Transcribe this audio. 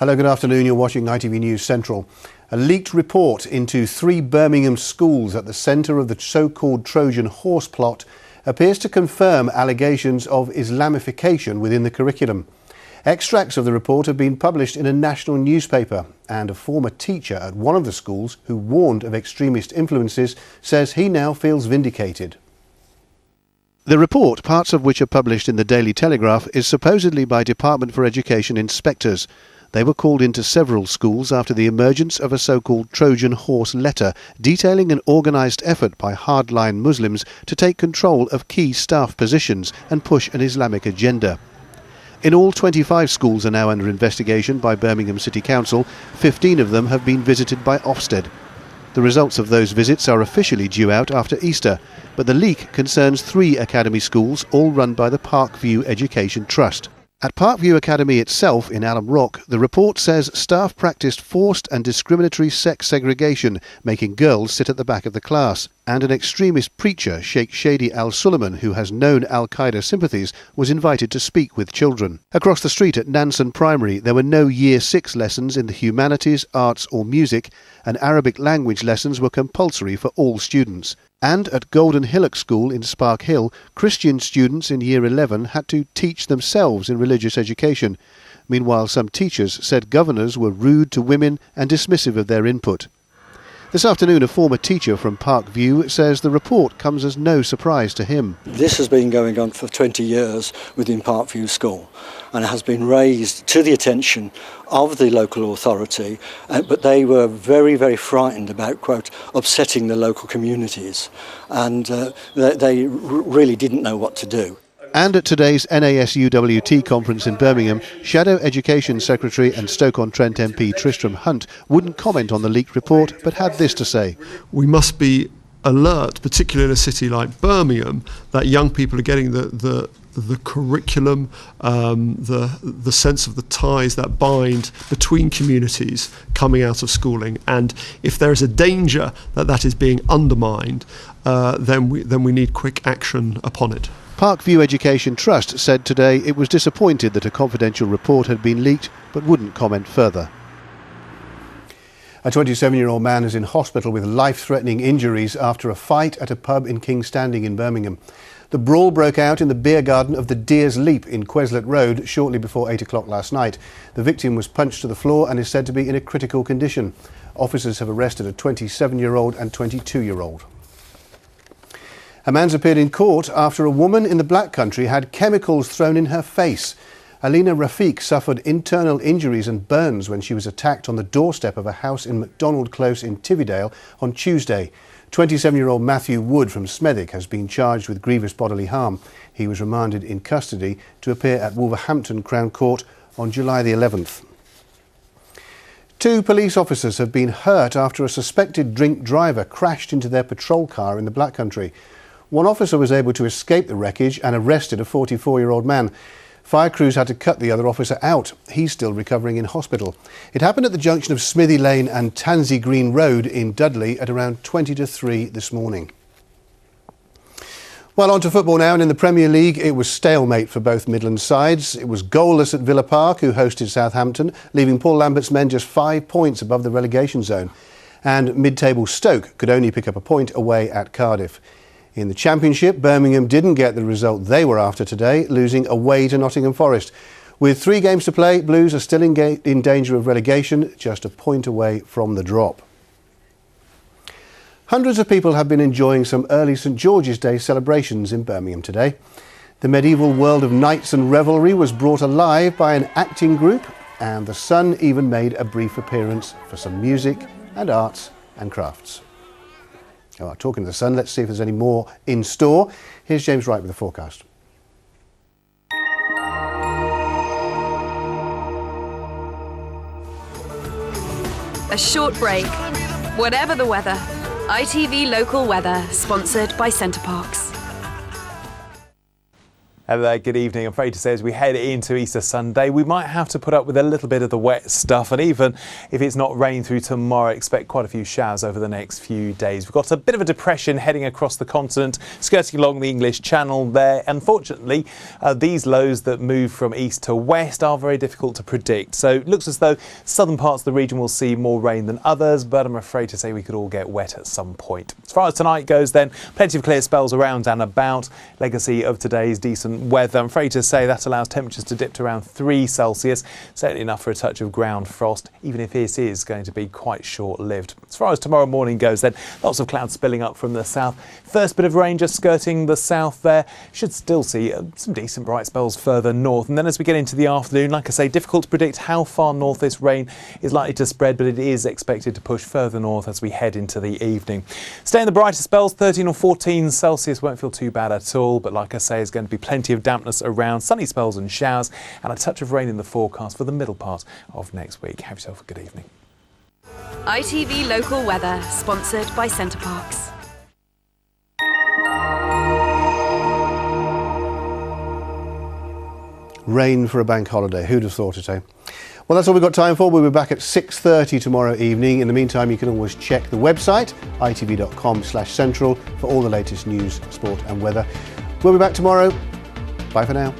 Hello, good afternoon. You're watching ITV News Central. A leaked report into 3 Birmingham schools at the centre of the so-called Trojan horse plot appears to confirm allegations of Islamification within the curriculum. Extracts of the report have been published in a national newspaper, and a former teacher at one of the schools who warned of extremist influences says he now feels vindicated. The report, parts of which are published in the Daily Telegraph, is supposedly by Department for Education inspectors. They were called into several schools after the emergence of a so-called Trojan horse letter detailing an organised effort by hardline Muslims to take control of key staff positions and push an Islamic agenda. In all, 25 schools are now under investigation by Birmingham City Council. 15 of them have been visited by Ofsted. The results of those visits are officially due out after Easter, but the leak concerns 3 academy schools, all run by the Parkview Education Trust. At Parkview Academy itself in Alum Rock, the report says staff practised forced and discriminatory sex segregation, making girls sit at the back of the class, and an extremist preacher, Sheikh Shadi al-Sulaiman, who has known al-Qaeda sympathies, was invited to speak with children. Across the street at Nansen Primary, there were no Year 6 lessons in the humanities, arts or music, and Arabic language lessons were compulsory for all students. And at Golden Hillock School in Spark Hill, Christian students in Year 11 had to teach themselves in religious education. Meanwhile, some teachers said governors were rude to women and dismissive of their input. This afternoon, a former teacher from Parkview says the report comes as no surprise to him. This has been going on for 20 years within Parkview School, and it has been raised to the attention of the local authority, but they were very, very frightened about, quote, upsetting the local communities, and they really didn't know what to do. And at today's NASUWT conference in Birmingham, Shadow Education Secretary and Stoke-on-Trent MP Tristram Hunt wouldn't comment on the leaked report, but had this to say. We must be alert, particularly in a city like Birmingham, that young people are getting the curriculum, the sense of the ties that bind between communities coming out of schooling. And if there is a danger that that is being undermined, then we need quick action upon it. Parkview Education Trust said today it was disappointed that a confidential report had been leaked, but wouldn't comment further. A 27-year-old man is in hospital with life-threatening injuries after a fight at a pub in King's Standing in Birmingham. The brawl broke out in the beer garden of the Deer's Leap in Queslett Road shortly before 8 o'clock last night. The victim was punched to the floor and is said to be in a critical condition. Officers have arrested a 27-year-old and 22-year-old. A man's appeared in court after a woman in the Black Country had chemicals thrown in her face. Alina Rafiq suffered internal injuries and burns when she was attacked on the doorstep of a house in MacDonald Close in Tividale on Tuesday. 27-year-old Matthew Wood from Smethwick has been charged with grievous bodily harm. He was remanded in custody to appear at Wolverhampton Crown Court on July the 11th. 2 police officers have been hurt after a suspected drink driver crashed into their patrol car in the Black Country. One officer was able to escape the wreckage and arrested a 44-year-old man. Fire crews had to cut the other officer out. He's still recovering in hospital. It happened at the junction of Smithy Lane and Tansey Green Road in Dudley at around 20 to 3 this morning. Well, on to football now, and in the Premier League it was stalemate for both Midland sides. It was goalless at Villa Park, who hosted Southampton, leaving Paul Lambert's men just 5 points above the relegation zone. And mid-table Stoke could only pick up a point away at Cardiff. In the Championship, Birmingham didn't get the result they were after today, losing away to Nottingham Forest. With 3 games to play, Blues are still in danger of relegation, just a point away from the drop. Hundreds of people have been enjoying some early St George's Day celebrations in Birmingham today. The medieval world of knights and revelry was brought alive by an acting group, and the Sun even made a brief appearance for some music and arts and crafts. Oh, talking to the Sun, let's see if there's any more in store. Here's James Wright with the forecast. A short break. Whatever the weather. ITV Local Weather, sponsored by CenterParcs. Hello, good evening. I'm afraid to say as we head into Easter Sunday, we might have to put up with a little bit of the wet stuff, and even if it's not rain through tomorrow, expect quite a few showers over the next few days. We've got a bit of a depression heading across the continent, skirting along the English Channel there. Unfortunately, these lows that move from east to west are very difficult to predict. So it looks as though southern parts of the region will see more rain than others, but I'm afraid to say we could all get wet at some point. As far as tonight goes then, plenty of clear spells around and about. Legacy of today's decent weather. I'm afraid to say that allows temperatures to dip to around 3 Celsius, certainly enough for a touch of ground frost, even if it is going to be quite short-lived. As far as tomorrow morning goes then, lots of clouds spilling up from the south. First bit of rain just skirting the south there. Should still see some decent bright spells further north. And then as we get into the afternoon, like I say, difficult to predict how far north this rain is likely to spread, but it is expected to push further north as we head into the evening. Stay in the brighter spells, 13 or 14 Celsius, won't feel too bad at all, but like I say, there's going to be plenty of dampness around, sunny spells and showers, and a touch of rain in the forecast for the middle part of next week. Have yourself a good evening. ITV Local Weather, sponsored by CenterParcs. Rain for a bank holiday. Who'd have thought it, eh? Well, that's all we've got time for. We'll be back at 6:30 tomorrow evening. In the meantime, you can always check the website, itv.com/central, for all the latest news, sport and weather. We'll be back tomorrow. Bye for now.